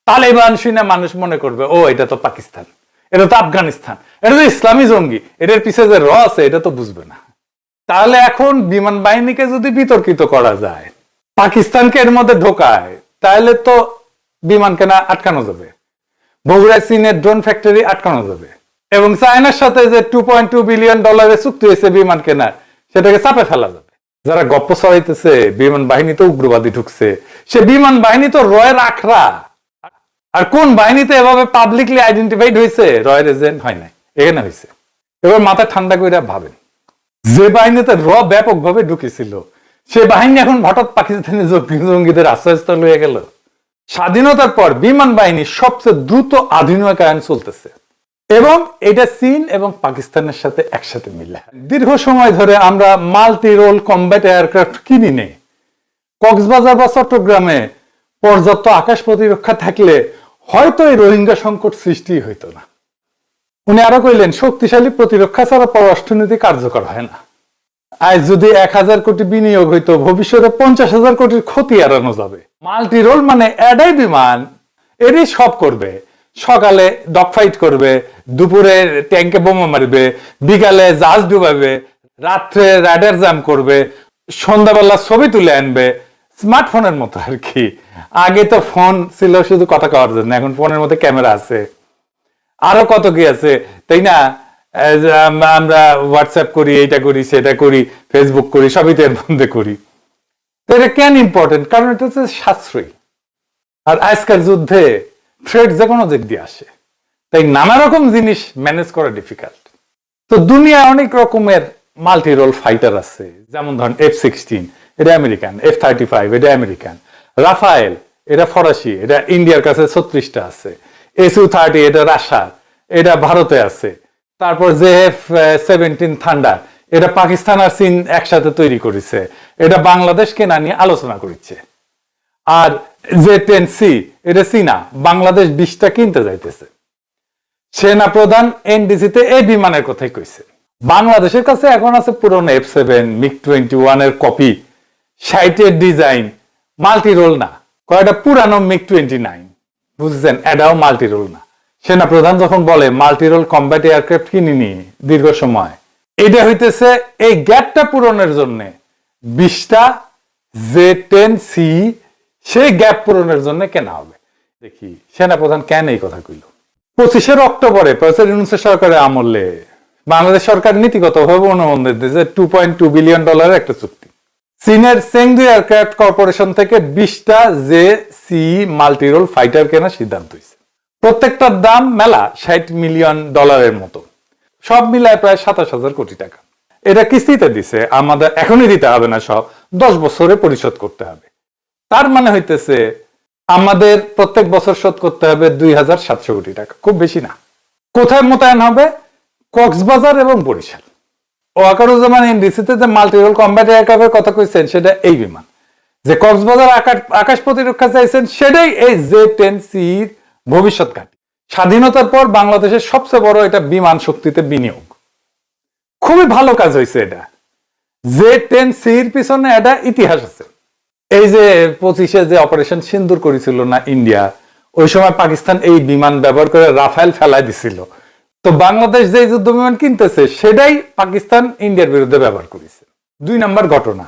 তালেবান শুনে মানুষ মনে করবে ও এটা তো পাকিস্তান, এটা তো আফগানিস্তান, এটা তো ইসলামী জঙ্গি, এটার পিছিয়ে যে আছে এটা তো বুঝবে না। তাহলে এখন বিমান বাহিনীকে যদি বিতর্কিত করা যায়, পাকিস্তানকে এর মধ্যে ঢোকায়, তাহলে তো বিমান কেনা আটকানো যাবে, বগুড়ায় চীনের ড্রোন ফ্যাক্টরি আটকানো যাবে, এবং চায়নার সাথে যে $2.2 বিলিয়ন চুক্তি হয়েছে বিমান কেনার, সেটাকে চাপে ফেলা যাবে। যারা গপ্প ছড়াইতেছে বিমান বাহিনীতে উগ্রবাদী ঢুকছে, সে বিমান বাহিনী তো রয়ের আখড়া। আর কোন বাহিনীতে এভাবে পাবলিকলি আইডেন্টিফাইড হয়েছে? রয়ের এজেন্ট হয় নাই, এখানে হয়েছে। এবার মাথা ঠান্ডা করে ভাবেন, যে বাহিনীতে ব্যাপকভাবে ঢুকেছিল, সে বাহিনী এখন হঠাৎ পাকিস্তানি জঙ্গিদের আশ্রয়স্থল হয়ে গেল। স্বাধীনতার পর বিমান বাহিনী সবচেয়ে দ্রুত আধুনিকায়ন চলতেছে, এবং এটা চীন এবং পাকিস্তানের সাথে একসাথে মিলে। দীর্ঘ সময় ধরে আমরা মাল্টি রোল কমব্যাট এয়ারক্রাফট কিনি নেই। কক্সবাজার বা চট্টগ্রামে পর্যাপ্ত আকাশ প্রতিরক্ষা থাকলে হয়তো এই রোহিঙ্গা সংকট সৃষ্টি হইতো না। উনি আরো কইলেন, শক্তিশালী প্রতিরক্ষা ছাড়া পররাষ্ট্রনীতি কার্যকর হয় না। আজ যদি 1000 কোটি বিনিয়োগ হইতো, ভবিষ্যতে 50,000 কোটির ক্ষতি এড়ানো যাবে। মাল্টি রোল মানে এডাই বিমান, এরই সব করবে। সকালে ডগ ফাইট করবে, দুপুরে ট্যাঙ্কে বোমা মারবে, বিকালে জাহাজ ডুবাবে, রাত্রে রাডার জ্যাম করবে, সন্ধ্যাবেলা ছবি তুলে আনবে, স্মার্টফোনের মতো আর কি। আগে তো ফোন ছিল শুধু কথা কওয়ার জন্য, এখন ফোনের মধ্যে ক্যামেরা আছে, আরো কত কি আছে, তাই না? আমরা হোয়াটসঅ্যাপ করি, এইটা করি, সেটা করি, ফেসবুক করি, সবই তো এর মধ্যে করি। তো এটা কেন ইম্পর্টেন্ট? কারণ এটা হচ্ছে সাশ্রয়ী। আর আজকের যুদ্ধে থ্রেট যে কোনো দিক দিয়ে আসে, তাই নানা রকম জিনিস ম্যানেজ করা ডিফিকাল্ট। তো দুনিয়ায় অনেক রকমের মাল্টি রোল ফাইটার আছে, যেমন ধরেন F-16, এটা আমেরিকান, F-35, এটা আমেরিকান, রাফায়েল, এটা ফরাসি, এটা ইন্ডিয়ার কাছে 36টা আছে, Su-30, এটা রাশিয়ার, এটা ভারতে আছে। তারপর JF-17 থান্ডার, এটা পাকিস্তান আর চীন একসাথে তৈরি করেছে, এটা বাংলাদেশ কেনা নিয়ে আলোচনা করেছে। আর J-10C, এটা চীনা, বাংলাদেশ 20টা কিনতে যাইতেছে। সেনা প্রধান NDC-তে এই বিমানের কথাই কইছে। বাংলাদেশের কাছে এখন আছে পুরনো F-7, MiG-21 এর কপি, 60 ডিজাইন, মাল্টি রোল না। কয়টা পুরানো MiG-29, বুঝছেন, এটাও মাল্টি রোল না। সেনা প্রধান যখন বলে মাল্টি রোল কমব্যাট এয়ারক্রাফট কিনিনি দীর্ঘ সময়, এটা হইতেছে এই গ্যাপটা পূরণের জন্য 20টা J-10C সেই গ্যাপ পূরণের জন্য কেনা হবে। দেখি সেনা প্রধান কেন এই কথা কইল। 25 অক্টোবরে প্রফেসর ইউনূসের সরকারের আমলে বাংলাদেশ সরকার নীতিগতভাবে অনুমোদন দিয়েছে $2.2 বিলিয়ন একটা চুক্তি। চীনের চেংদু এয়ারক্রাফট কর্পোরেশন থেকে 20টা JC মাল্টি রোল ফাইটার কেনার সিদ্ধান্ত হয়েছে। প্রত্যেকটার দাম মেলা $60 মিলিয়ন মতো, সব মিলায় প্রায় 27,000 কোটি টাকা। এটা কিস্তিতে দিছে, আমাদের এখনই দিতে হবে না, সব 10 বছরে পরিশোধ করতে হবে। তার মানে হইতেছে আমাদের প্রত্যেক বছর শোধ করতে হবে 2,700 কোটি টাকা, খুব বেশি না। কোথায় মোতায়েন হবে? কক্সবাজার এবং বরিশাল। ওয়াকারুজ্জামান NDC-তে যে মাল্টি রোল কমব্যাট এয়ারক্রাফটের কথা কইছেন, সেটা এই বিমান। যে কক্সবাজার আকাশ প্রতিরক্ষা চাইছেন, সেটাই এই J-10C ভবিষ্যৎ ঘাঁটি। স্বাধীনতার পর বাংলাদেশের সবচেয়ে বড় এটা বিমান শক্তিতে বিনিয়োগ। খুবই ভালো কাজ হয়েছে এটা। J-10Cর পিছনে এটা ইতিহাস আছে। এই যে 25-এ যে অপারেশন সিন্দুর করেছিল না ইন্ডিয়া, ওই সময় পাকিস্তান এই বিমান ব্যবহার করে রাফায়েল ফেলাই দিছিল। তো বাংলাদেশ যে যুদ্ধ বিমান কিনতেছে, সেটাই পাকিস্তান ইন্ডিয়ার বিরুদ্ধে ব্যবহার করেছে। 2 নম্বর ঘটনা,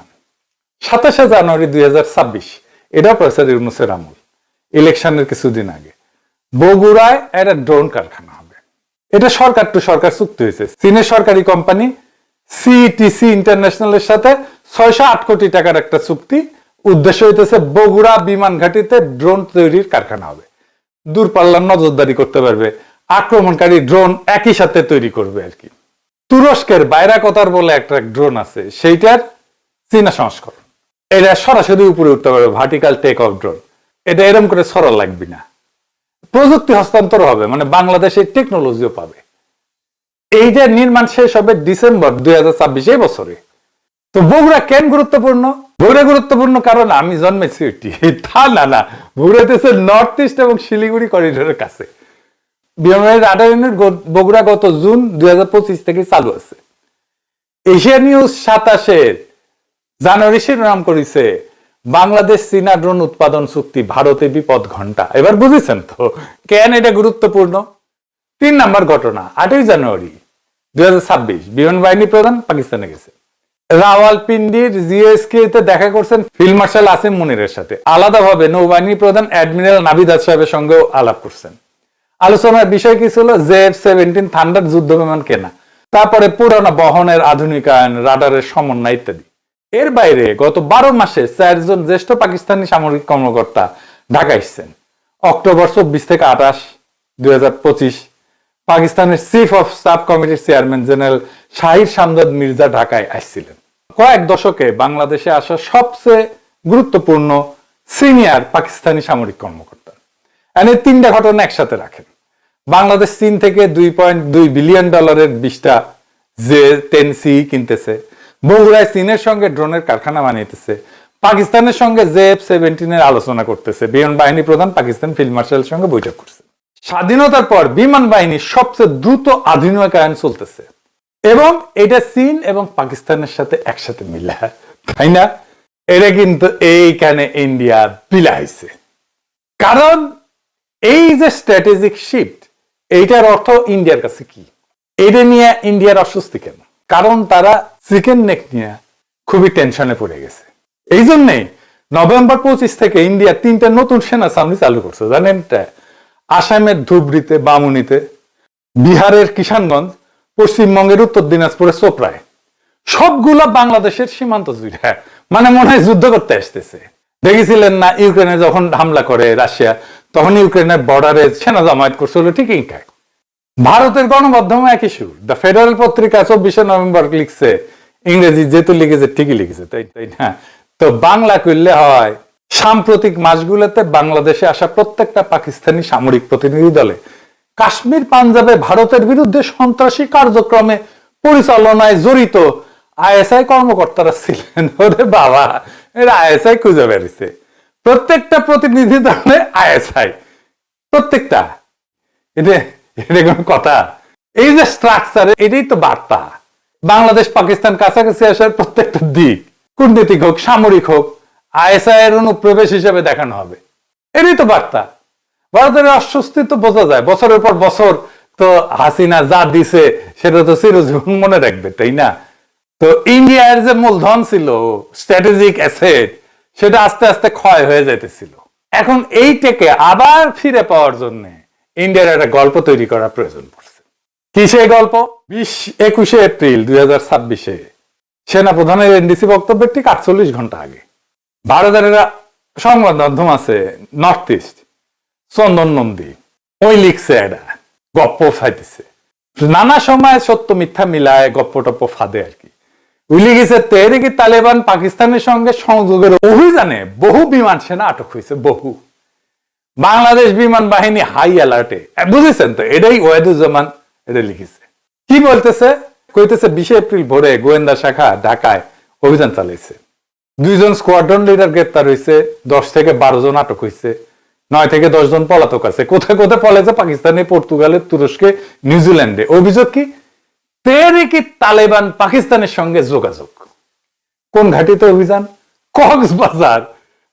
27শে জানুয়ারি 2026, এটাও প্রফেসর ইউনূসের আমল, ইলেকশনের কিছুদিন আগে, বগুড়ায় একটা ড্রোন কারখানা হবে। এটা সরকার টু সরকার চুক্তি হয়েছে। চীনের সরকারি কোম্পানি CTC ইন্টারন্যাশনালের সাথে 608 কোটি টাকার একটা চুক্তি। উদ্দেশ্য হইতেছে বগুড়া বিমান ঘাঁটিতে ড্রোন তৈরির কারখানা হবে। দূরপাল্লার নজরদারি করতে পারবে, আক্রমণকারী ড্রোন একই সাথে তৈরি করবে আর কি। তুরস্কের বাইরাকতার বলে একটা ড্রোন আছে, সেইটার চীনা সংস্করণ। এটা সরাসরি উপরে উঠতে পারবে, ভার্টিক্যাল টেক অফ ড্রোন। এটা এরকম করে সরল লাগবে না, প্রযুক্তি হস্তান্তর হবে, মানে বাংলাদেশের টেকনোলজিও পাবে। এইটার নির্মাণ শেষ হবে ডিসেম্বর 2026, এই বছরে। তো বগুড়া কেন গুরুত্বপূর্ণ? বগুড়া গুরুত্বপূর্ণ কারণ আমি জন্মেছি তা না, বগুড়া হচ্ছে নর্থ ইস্ট এবং শিলিগুড়ি করিডোরের কাছে। বিমানের রাডার ইউনিট বগুড়া গত জুন 2025 থেকে চালু আছে। এশিয়া নিউজ 27 জানুয়ারি শিরোনাম করেছে, বাংলাদেশ চীনা ড্রোন উৎপাদন চুক্তি ভারতে বিপদ ঘন্টা। এবার বুঝেছেন তো কেন এটা গুরুত্বপূর্ণ। 3 নম্বর ঘটনা, 8ই জানুয়ারি 2026 বিমান বাহিনী প্রধান পাকিস্তানে গেছে। রাওয়ালপিন্ডির জিএসকে তে দেখা করছেন ফিল্ড মার্শাল আসিম মুনিরের সাথে। আলাদাভাবে নৌবাহিনী প্রধান অ্যাডমিরাল নাভিদ সাহেবের সঙ্গেও আলাপ করছেন। আলোচনার বিষয় কি ছিল? F-17 থান্ডার যুদ্ধ বিমান কেনা, তারপরে পুরানো বহনের আধুনিকায়ন, রাডারের সমন্বয় ইত্যাদি। এর বাইরে গত 12 মাসে 4 জন জ্যেষ্ঠ পাকিস্তানি সামরিক কর্মকর্তা ঢাকা এসেছেন। অক্টোবর 24 থেকে 28, 2025 পাকিস্তানের চিফ অফ স্টাফ কমিটির চেয়ারম্যান জেনারেল শাহির শামদাদ মির্জা ঢাকায় আসছিলেন। কয়েক দশকে বাংলাদেশে আসা সবচেয়ে গুরুত্বপূর্ণ সিনিয়র পাকিস্তানি সামরিক কর্মকর্তা। এনে 3টা ঘটনা একসাথে রাখেন। বাংলাদেশ চীন থেকে $2.2 বিলিয়ন 20টা J-10C কিনতেছে। বগুড়ায় চীনের সঙ্গে ড্রোনের কারখানা বানিয়েছে। পাকিস্তানের সঙ্গে F-17 এর আলোচনা করতেছে। বিমান বাহিনী প্রধান পাকিস্তান ফিল্ড মার্শালের সঙ্গে বৈঠক করছে। স্বাধীনতার পর বিমান বাহিনী সবচেয়ে দ্রুত আধুনিকায়ন চলতেছে এবং এটা চীন এবং পাকিস্তানের সাথে একসাথে মিলে, তাই না? এটা কিন্তু এইখানে ইন্ডিয়া বিলাইছে। কারণ এই যে স্ট্র্যাটেজিক শিফট, এইটার অর্থ ইন্ডিয়ার কাছে কি? এটা নিয়ে ইন্ডিয়ার অস্বস্তি কেন? কারণ তারা চিকেন নেক নিয়ে খুবই টেনশনে পড়ে গেছে। এই জন্যই নভেম্বর 25 থেকে ইন্ডিয়া 3টা নতুন সেনা ছাউনি চালু করছে, জানেন? আসামের ধুবড়িতে, বামুনিতে, বিহারের কিষানগঞ্জ, পশ্চিমবঙ্গের উত্তর দিনাজপুরে চোপড়ায়, সবগুলা বাংলাদেশের সীমান্ত জুড়ে। মানে মনে হয় যুদ্ধ করতে আসতেছে। দেখেছিলেন না ইউক্রেনে যখন হামলা করে রাশিয়া, তখন ইউক্রেনের বর্ডারে সেনা জমায়েত করছিল ঠিক ইনকায়। ভারতের গণমাধ্যমে একই সুর। দ্য ফেডারেল পত্রিকা 24 নভেম্বর লিখছে, ইংরেজি যেহেতু লিখেছে ঠিকই লিখেছে, তাই না? তো বাংলা করলে হয়, সাম্প্রতিক মাসগুলোতে বাংলাদেশে আসা প্রত্যেকটা পাকিস্তানি সামরিক প্রতিনিধি দলে কাশ্মীর পাঞ্জাবে ভারতের বিরুদ্ধে সন্ত্রাসী কার্যক্রমে পরিচালনায় জড়িত আইএসআই কর্মকর্তারা ছিলেন। ওরে বাবা, এরা আইএসআই খুঁজে বেরিয়েছে। প্রত্যেকটা প্রতিনিধি দলে আইএসআই, প্রত্যেকটা। এটা কোনো কথা? এই যে স্ট্রাকচার, এটাই তো বার্তা। বাংলাদেশ পাকিস্তান কাছাকাছি আসার প্রত্যেকটা দিক, কূটনীতিক হোক, সামরিক হোক, আইএসআই এর অনুপ্রবেশ হিসেবে দেখানো হবে। এরই তো বার্তা। ভারতের অস্বস্তি তো বোঝা যায়। বছরের পর বছর তো হাসিনা যা দিছে সেটা তো চিরজীবন মনে রাখবে, তাই না? তো ইন্ডিয়ার যে মূলধন ছিল, স্ট্র্যাটেজিক অ্যাসেট, সেটা আস্তে আস্তে ক্ষয় হয়ে যাইতেছিল। এখন এইটাকে আবার ফিরে পাওয়ার জন্য ইন্ডিয়ার একটা গল্প তৈরি করার প্রয়োজন পড়ছে। কি সেই গল্প? 21 এপ্রিল 2026 সেনা প্রধানের এনডিসি বক্তব্যের ঠিক 48 ঘন্টা আগে ভারতের সংবাদ মাধ্যম আছে নর্থ ইস্ট, চন্দন নন্দী, ওই লিখছে একটা গপ্প ফাইতেছে। নানা সময় সত্য মিথ্যা মিলায় গপ্প টপ্প ফাঁদে আর কি। ওই লিখেছে, তেহরিকি তালেবান পাকিস্তানের সঙ্গে সংযোগের অভিযানে বহু বিমান সেনা আটক হয়েছে। বহু। বাংলাদেশ বিমান বাহিনী হাই অ্যালার্টে। বুঝেছেন তো? এটাই ওয়াহিদুজ্জামান এটা লিখেছে। কি বলতেছে? কইতেছে 20 এপ্রিল ভোরে গোয়েন্দা শাখা ঢাকায় অভিযান চালিয়েছে। 2 জন স্কোয়াড্রন লিডার গ্রেপ্তার হয়েছে, 10 থেকে 12 জন আটক হয়েছে, 9 থেকে 10 জন পলাতক আছে। কোথায় কোথায় পলাইছে? পাকিস্তানে, পর্তুগালে, তুরস্কে, নিউজিল্যান্ডে। অভিযোগ কি? তেহরিকি তালেবান পাকিস্তানের সঙ্গে যোগাযোগ। কোন ঘাটিতে অভিযান? কক্সবাজার,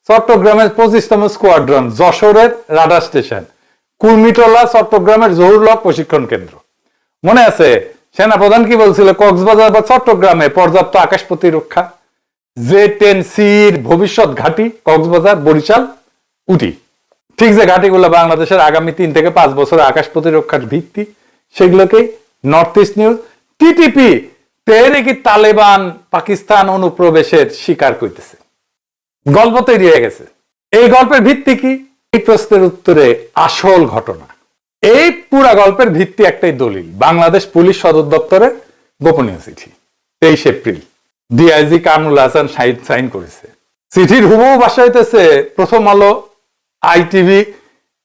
চট্টগ্রামের 25তম স্কোয়াড্রন, যশোরের রাডার স্টেশন, কুর্মিটোলা, চট্টগ্রামের জহুরলক প্রশিক্ষণ কেন্দ্র। মনে আছে সেনাপ্রধান কি বলছিল? কক্সবাজার বা চট্টগ্রামে পর্যাপ্ত আকাশ প্রতিরক্ষা, J-10Cর ভবিষ্যৎ ঘাঁটি কক্সবাজার, বরিশাল, উটি। ঠিক যে ঘাঁটিগুলো বাংলাদেশের আগামী 3 থেকে 5 বছরের আকাশ প্রতিরক্ষার ভিত্তি, সেগুলোকেই North East News TTP Tehriki Taliban Pakistan অনুপ্রবেশের শিকার করতেছে। গল্প তৈরি হয়ে গেছে। এই গল্পের ভিত্তি কি? এই প্রশ্নের উত্তরে আসল ঘটনা। এই পুরা গল্পের ভিত্তি একটাই দলিল, বাংলাদেশ পুলিশ সদর দপ্তরের গোপনীয় চিঠি। 23 April DIG Kamrul Hasan Shahid sign করেছে। চিঠির হুবহু ভাষা হইতেছে প্রথম আলো, আইটিভি,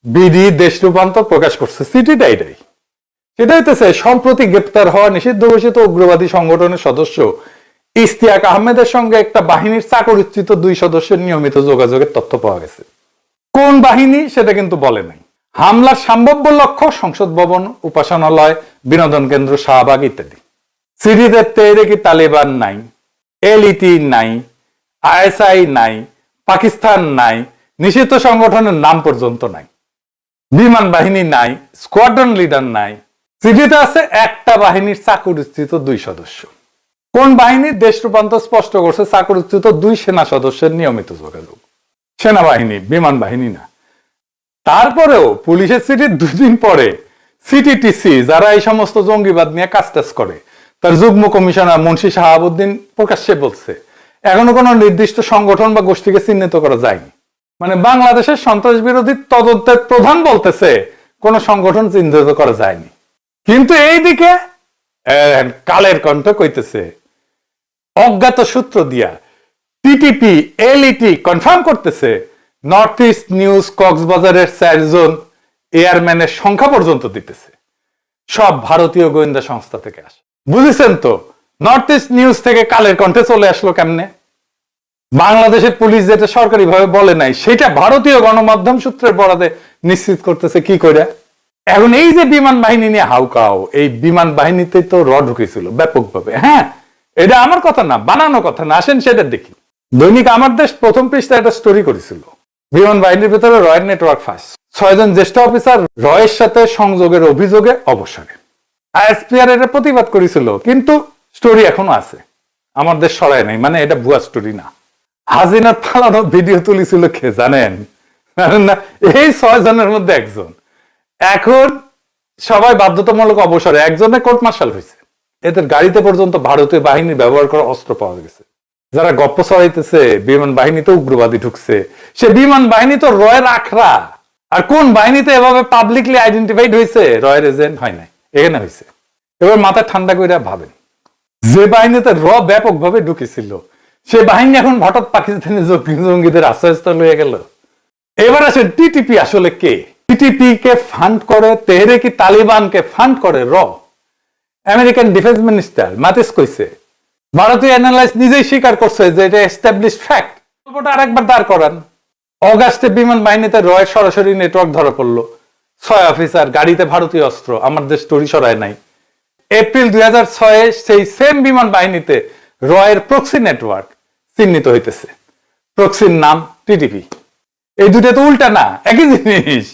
বিডি, দেশ রূপান্তর প্রকাশ করছে। চিঠিটা এটাই। সেটা হইতেছে, সম্প্রতি গ্রেপ্তার হওয়া নিষিদ্ধ ঘোষিত উগ্রবাদী সংগঠনের সদস্য ইশতিয়াক আহমেদের সঙ্গে একটা বাহিনীর চাকরিচ্যুত 2 সদস্যের নিয়মিত যোগাযোগের তথ্য পাওয়া গেছে। কোন বাহিনী সেটা কিন্তু বলে নাই। হামলার সম্ভাব্য লক্ষ্য সংসদ ভবন, উপাসনালয়, বিনোদন কেন্দ্র, শাহবাগ ইত্যাদি। চিঠিতে তেহরিকি তালেবান নাই, এলইটি নাই, আইএসআই নাই, পাকিস্তান নাই, নিষিদ্ধ সংগঠনের নাম পর্যন্ত নাই, বিমান বাহিনী নাই, স্কোয়াড্রন লিডার নাই, চিঠিতে আছে একটা বাহিনীর চাকুরিচ্যুত 2 সদস্য। কোন বাহিনী? দেশ রূপান্তর স্পষ্ট করছে চাকুরিচ্যুত 2 সেনা সদস্যের নিয়মিত যোগাযোগ। সেনাবাহিনী, বিমান বাহিনী না। তারপরেও পুলিশের চিঠির 2 দিন পরে সিটিটিসি, যারা এই সমস্ত জঙ্গিবাদ নিয়ে কাজ টাজ করে, তার যুগ্ম কমিশনার মুন্সি শাহাবুদ্দিন প্রকাশ্যে বলছে এখনো কোনো নির্দিষ্ট সংগঠন বা গোষ্ঠীকে চিহ্নিত করা যায়নি। মানে বাংলাদেশের সন্ত্রাস বিরোধী তদন্তের প্রধান বলতেছে কোন সংগঠন চিহ্নিত করা যায়নি। কিন্তু এইদিকে কালের কণ্ঠ কইতেছে অজ্ঞাত সূত্র দিয়া টিটিপি এলইটি কনফার্ম করতেছে নর্থ ইস্ট নিউজ কক্সবাজারের 4 জন এয়ারম্যানের সংখ্যা পর্যন্ত দিতেছে, সব ভারতীয় গোয়েন্দা সংস্থা থেকে আসে। বুঝেছেন তো নর্থ ইস্ট নিউজ থেকে কালের কণ্ঠে চলে আসলো কেমনে? বাংলাদেশের পুলিশ যেটা সরকারিভাবে বলে নাই সেটা ভারতীয় গণমাধ্যম সূত্রের বরাতে নিশ্চিত করতেছে কি করে। এখন এই যে বিমান বাহিনী নিয়ে হাউকাও, এই বিমান বাহিনীতে তো ঢুকেছিল ব্যাপকভাবে। হ্যাঁ, এটা আমার কথা না, বানানো কথা না, আসেন সেটা দেখি। দৈনিক আমার দেশ প্রথম পৃষ্ঠায় একটা স্টোরি করেছিল, বিমান বাহিনীর ভিতরে রয়ের নেটওয়ার্ক ফাঁস, 6 জন জ্যেষ্ঠ অফিসার রয়ের সাথে সংযোগের অভিযোগে অবসরে। আইএসপিআর এটা প্রতিবাদ করেছিল, কিন্তু স্টোরি এখনো আছে, আমার দেশ সরায় নাই, মানে এটা ভুয়া স্টোরি না। হাসিনার পালানো ভিডিও তুলেছিল কে জানেন? জানেন না? এই 6 জনের মধ্যে একজন। এখন সবাই বাধ্যতামূলক অবসরে, একজনের কোর্ট মার্শাল হয়েছে। এদের গাড়িতে পর্যন্ত ভারতীয় বাহিনী ব্যবহার করা অস্ত্র পাওয়া গেছে। যারা গপ্প ছড়াইতেছে বিমান বাহিনীতে উগ্রবাদী ঢুকছে, সে বিমান বাহিনী তো রয়ের আখড়া। আর কোন বাহিনীতে এভাবে পাবলিকলি আইডেন্টিফাইড হয়েছে? রয়ের এজেন্ট হয় নাই, এখানে হয়েছে। এবার মাথা ঠান্ডা করে ভাবেন, যে বাহিনীতে ব্যাপকভাবে ঢুকেছিল সে বাহিনী এখন হঠাৎ পাকিস্তানি জঙ্গিদের আশ্রয়স্থল হয়ে গেল। এবার আসেন টিটিপি আসলে কে? টিটিপি কে ফান্ড করে? তেহরিকে তালিবানকে ফান্ড করে আমেরিকান ডিফেন্স মিনিস্টার মাতিস কইছে। ভারতীয় অ্যানালাইস্ট নিজেই স্বীকার করছে যে এটা এস্টাবলিশড ফ্যাক্ট। গল্পটা আরেকবার দাঁড় করান। অগাস্টে বিমান বাহিনীতে রয়ের সরাসরি নেটওয়ার্ক ধরা পড়লো, 6 অফিসার, গাড়িতে ভারতীয় অস্ত্র, আমার দেশ স্টোরি সরায় নাই। এপ্রিল 2006 সেই সেম বিমান বাহিনীতে রয়ের প্রক্সি নেটওয়ার্ক চিহ্নিত হইতেছে, প্রক্সির নাম টিটিপি। এই দুটো তো উল্টা না, একই জিনিস।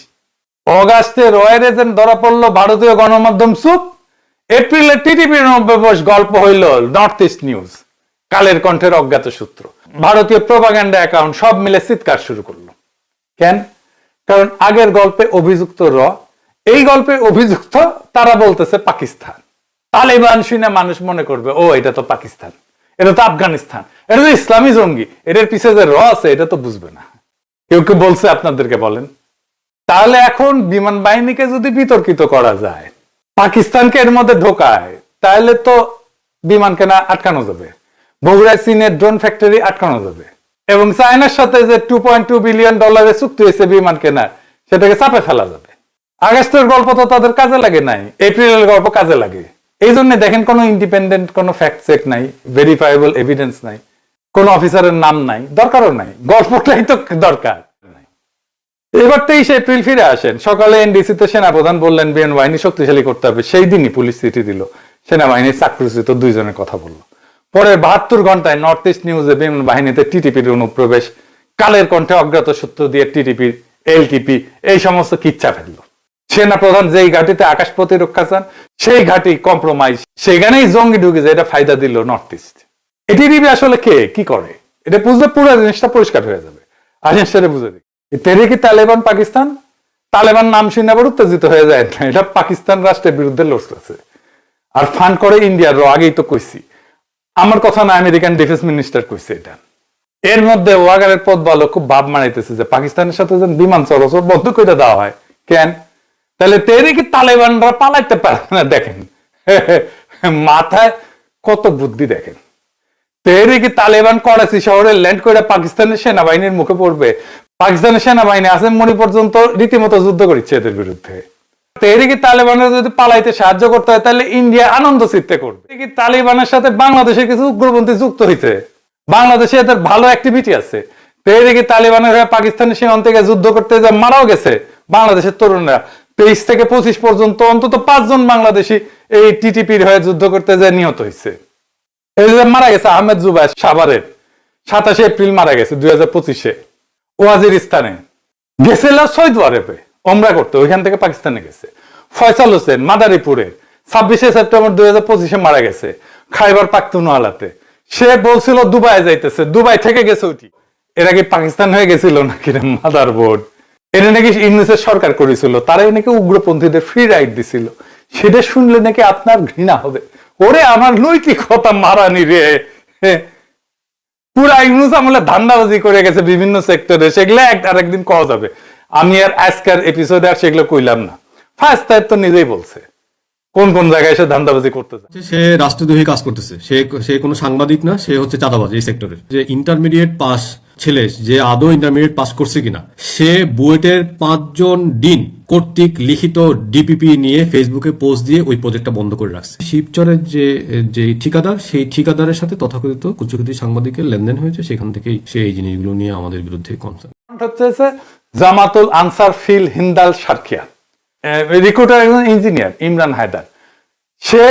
অগাস্টে রয়ের এজেন্ট ধরা পড়লো, ভারতীয় গণমাধ্যম চুপ। এপ্রিলে টিটিপির বস গল্প হইল নর্থ ইস্ট নিউজ, কালের কণ্ঠের অজ্ঞাত সূত্র, ভারতীয় প্রোপাগান্ডা অ্যাকাউন্ট, সব মিলে চিৎকার শুরু করলো। কেন? কারণ আগের গল্পে অভিযুক্ত এই গল্পে অভিযুক্ত তারা বলতেছে পাকিস্তান। তালেবান শুনে মানুষ মনে করবে ও এটা তো পাকিস্তান, এটা তো আফগানিস্তান, এটা তো ইসলামী জঙ্গি, এটার পিছে যে আছে এটা তো বুঝবে না। কেউ কেউ বলছে আপনাদেরকে বলেন। তাহলে এখন বিমান বাহিনীকে যদি বিতর্কিত করা যায়, পাকিস্তানকে এর মধ্যে ঢোকায়, তাহলে তো বিমান কেনা আটকানো যাবে, বগুড়ায় চীনের ড্রোন ফ্যাক্টরি আটকানো যাবে, এবং চায়নার সাথে যে $2.2 বিলিয়ন চুক্তি হয়েছে বিমান কেনার, সেটাকে চাপে ফেলা যাবে। আগস্টের গল্প তো তাদের কাজে লাগে নাই, এপ্রিলের গল্প কাজে লাগে। এই জন্য দেখেন কোনো ইন্ডিপেন্ডেন্ট কোনো ফ্যাক্ট চেক নাই, ভেরিফাইবল এভিডেন্স নাই, কোন অফিসারের নাম নাই, দরকারও নাই, গল্পটাই তো দরকার। এবার 23 এপ্রিল ফিরে আসেন, সকালে এনডিসিতে সেনাপ্রধান বললেন বিমান বাহিনী শক্তিশালী করতে হবে। সেই দিনই পুলিশ চিঠি দিল, সেনাবাহিনীর চাকরিচ্যুত 2 জনের কথা বললো। পরের 72 ঘন্টায় নর্থ ইস্ট নিউজে বিমান বাহিনীতে টিটিপির অনুপ্রবেশ, কালের কণ্ঠে অজ্ঞাত সূত্র দিয়ে টিটিপি, এলটিপি এই সমস্ত কিচ্ছা ফেললো। সেনাপ্রধান যেই ঘাটিতে আকাশ প্রতিরক্ষা চান সেই ঘাটি কম্প্রোমাইজ, সেখানেই জঙ্গি ঢুকে যায়। এটা ফায়দা দিল নর্থ ইস্ট। টিটিপি আসলে কে, কি করে, এটা বুঝলে পুরো জিনিসটা পরিষ্কার হয়ে যাবে। আসেন সেটা বুঝে দিই। তেহরিকে তালেবান পাকিস্তান, তালেবান নাম শুনে আবার উত্তেজিত হয়ে যায় না, এটা পাকিস্তান রাষ্ট্রের বিরুদ্ধে লড়তেছে। আর ফান্ড করে ইন্ডিয়ার আগেই তো কইছি, আমার কথা না, আমেরিকান ডিফেন্স মিনিস্টার কইছে এটা। এর মধ্যে ওয়াগারের পথ ভালো খুব ভাব মানাইতেছে যে পাকিস্তানের সাথে যেন বিমান চলাচল বন্ধ করে দেওয়া হয়। কেন? তাহলে তেহরিকে তালেবানরা পালাইতে পারে না। দেখেন মাথায় কত বুদ্ধি, দেখেন। তেহরিকে তালেবান করাচি শহরে ল্যান্ড করে পাকিস্তানের সেনাবাহিনীর মুখে পড়বে। পাকিস্তানের সেনাবাহিনী আছে মনি পর্যন্ত রীতিমতো যুদ্ধ করছে এদের বিরুদ্ধে। তেহরিকে তালেবানের যদি পালাইতে সাহায্য করতে হয় তাহলে ইন্ডিয়া আনন্দ চিত্তে করবে। তালেবানের সাথে বাংলাদেশের কিছু উগ্রপন্থী যুক্ত হয়েছে, বাংলাদেশে এদের ভালো অ্যাক্টিভিটি আছে। তেহরিকে তালেবানের হয়ে পাকিস্তানের সীমান্ত থেকে যুদ্ধ করতে যা মারাও গেছে বাংলাদেশের তরুণরা। 23 থেকে 25 পর্যন্ত অন্তত 5 জন বাংলাদেশি এই টিটিপির হয়ে যুদ্ধ করতে যায় নিহত হয়েছে। এই যে মারা গেছে আহমেদ জুবায়ের সাভারের, 27 এপ্রিল মারা গেছে 2025-এ ওয়াজিরিস্তানে। গেছিল সৌদি আরবে ওমরা করতে, ওইখান থেকে পাকিস্তানে গেছে। ফয়সাল হোসেন মাদারীপুরে 26 সেপ্টেম্বর 2025-এ মারা গেছে খাইবার পাখতুনওয়ালাতে। সে বলছিল দুবাই যাইতেছে, দুবাই থেকে গেছে ওইটি। এর আগে পাকিস্তান হয়ে গেছিল নাকি রে মাদার বোর্ড। এটা নাকি ইউনিসেফ সরকার করেছিল, তারাই নাকি উগ্রপন্থীদের ফ্রি রাইট দিছিল। সেটা শুনলে নাকি আপনার ঘৃণা হবে। ওরে আমার নৈতিকতা মারানি রে। পুরা ইউনুস আমলে ধান্দাবাজি করে গেছে বিভিন্ন সেক্টরে, সেগুলো আরেকদিন কওয়া যাবে। আমি আর আজকের এপিসোডে আর সেগুলো কইলাম না। ফার্স্ট টাইম তো নিজেই বলছে কোন কোন জায়গায় এসে ধান্দাবাজি করতেছে। সে রাষ্ট্রদ্রোহী কাজ করতেছে, সে কোনো সাংবাদিক না, সে হচ্ছে চাঁদাবাজ এই সেক্টরে। যে ইন্টারমিডিয়েট পাস ছেলে যে আদৌ ইন্টারমিডিয়েট পাস করছে কিনা, সে বুয়েটের 5 জন ডিন কর্তৃক লিখিত ডিপিপি নিয়ে ফেসবুকে পোস্ট দিয়ে ওই প্রজেক্টটা বন্ধ করে রাখছে। শিবচরের যে ঠিকাদার, সেই ঠিকাদারের সাথে তথাকথিত কুচকুচি সাংবাদিকের লেনদেন হয়েছে, সেখান থেকেই সে এই জিনিসগুলো নিয়ে আমাদের বিরুদ্ধে কনসার্ন হচ্ছে। জামাতুল answer feel Hindal Sharqiya recruiter একজন ইঞ্জিনিয়ার ইমরান হায়দার, সে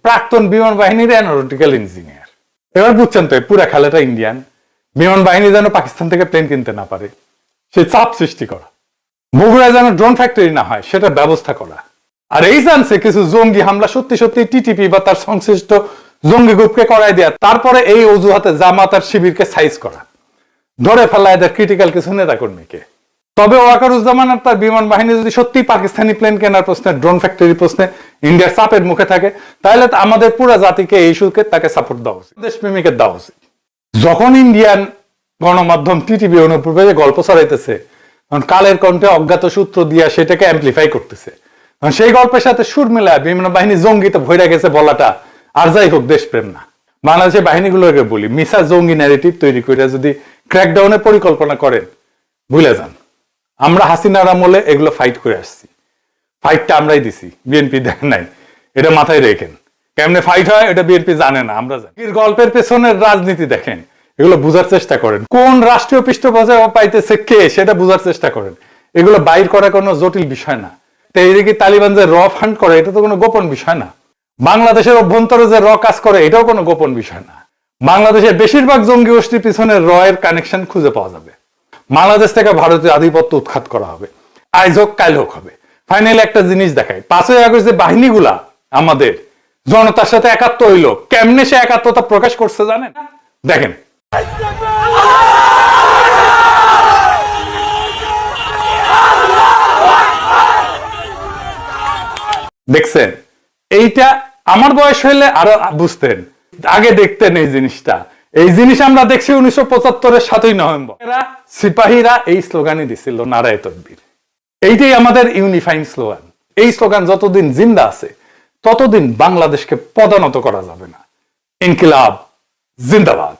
প্রাক্তন বিমান বাহিনীর অ্যারোনটিক্যাল ইঞ্জিনিয়ার। এবার বুঝছেন তো পুরা খেলাটা ইন্ডিয়ান। বিমান বাহিনী যেন পাকিস্তান থেকে প্লেন কিনতে না পারে সে চাপ সৃষ্টি করা, বগুড়ায় যেন ড্রোন ফ্যাক্টরি না হয় সেটা ব্যবস্থা করা। আর এই জানছে কিছু জঙ্গি হামলা সত্যি সত্যি টিটিপি বা তার সংশ্লিষ্ট জঙ্গি গ্রুপকে করাই দেয়া, তারপরে এই অজুহাতে জামাত আর শিবিরকে সাইজ করা, ধরে ফেলা এদের ক্রিটিক্যাল কিছু নেতা কর্মীকে। তবে ওয়াকারুজ্জামান আর তার বিমান বাহিনী যদি সত্যি পাকিস্তানি প্লেন কেনার প্রশ্নে, ড্রোন ফ্যাক্টরি প্রশ্নে ইন্ডিয়ার চাপের মুখে থাকে, তাহলে আমাদের পুরো জাতিকে এই ইস্যুকে তাকে সাপোর্ট দেওয়া উচিত, দেশপ্রেমিকের দেওয়া উচিত। যখন ইন্ডিয়ান গণমাধ্যম টিটিভি অনুপূর্বে যে গল্প ছড়াইতেছে, কালের কণ্ঠে অজ্ঞাত সূত্র দিয়া সেটাকে অ্যাম্পলিফাই করতেছে, সেই গল্পের সাথে সুর মেলায় বিমান বাহিনী জঙ্গিতে ভরে গেছে বলাটা আর যাই হোক দেশপ্রেম না। বাংলাদেশের বাহিনীগুলোকে বলি, মিসা জঙ্গি ন্যারেটিভ তৈরি করে যদি ক্র্যাকডাউনের পরিকল্পনা করেন, ভুলে যান। আমরা হাসিনার আমলে এগুলো ফাইট করে আসছি, ফাইটটা আমরাই দিছি, বিএনপি দেয় নাই। এটা মাথায় রেখেন। কেমনে ফাইট হয় এটা বিএনপি জানে না, আমরা জানি। গল্পের পেছনের রাজনীতি দেখেন, এগুলো বুঝার চেষ্টা করেন। কোন রাষ্ট্রীয় পৃষ্ঠপোষক পাইতেছে কে সেটা বুঝার চেষ্টা করেন। এগুলো বাইর করা কোনো জটিল বিষয় না। তো এইদিকে তালিবান যে র ফান্ড করে এটা তো কোনো গোপন বিষয় না। বাংলাদেশের অভ্যন্তরে যে র কাজ করে এটাও কোনো গোপন বিষয় না। বাংলাদেশের বেশিরভাগ জঙ্গি গোষ্ঠীর পিছনে র এর কানেকশন খুঁজে পাওয়া যাবে। বাংলাদেশ থেকে ভারতীয় আধিপত্য উৎখাত করা হবে, আজ হোক কাল হোক হবে। ফাইনালি একটা জিনিস দেখায়, 5ই আগস্ট যে বাহিনীগুলা আমাদের জনতার সাথে একাত্ম হইল, কেমনে সে একাত্মতা প্রকাশ করছে জানেন? দেখেন, দেখছেন? এইটা আমার বয়স হইলে আরো বুঝতেন, আগে দেখতেন এই জিনিসটা। এই জিনিস আমরা দেখছি 1975-এর 7ই নভেম্বর। এরা সিপাহীরা এই স্লোগানই দিছিল, নারায়ে তাকবীর। এইটাই আমাদের ইউনিফাইং স্লোগান। এই স্লোগান যতদিন জিন্দা আছে ততদিন বাংলাদেশকে পদানত করা যাবে না। ইনকিলাব জিন্দাবাদ।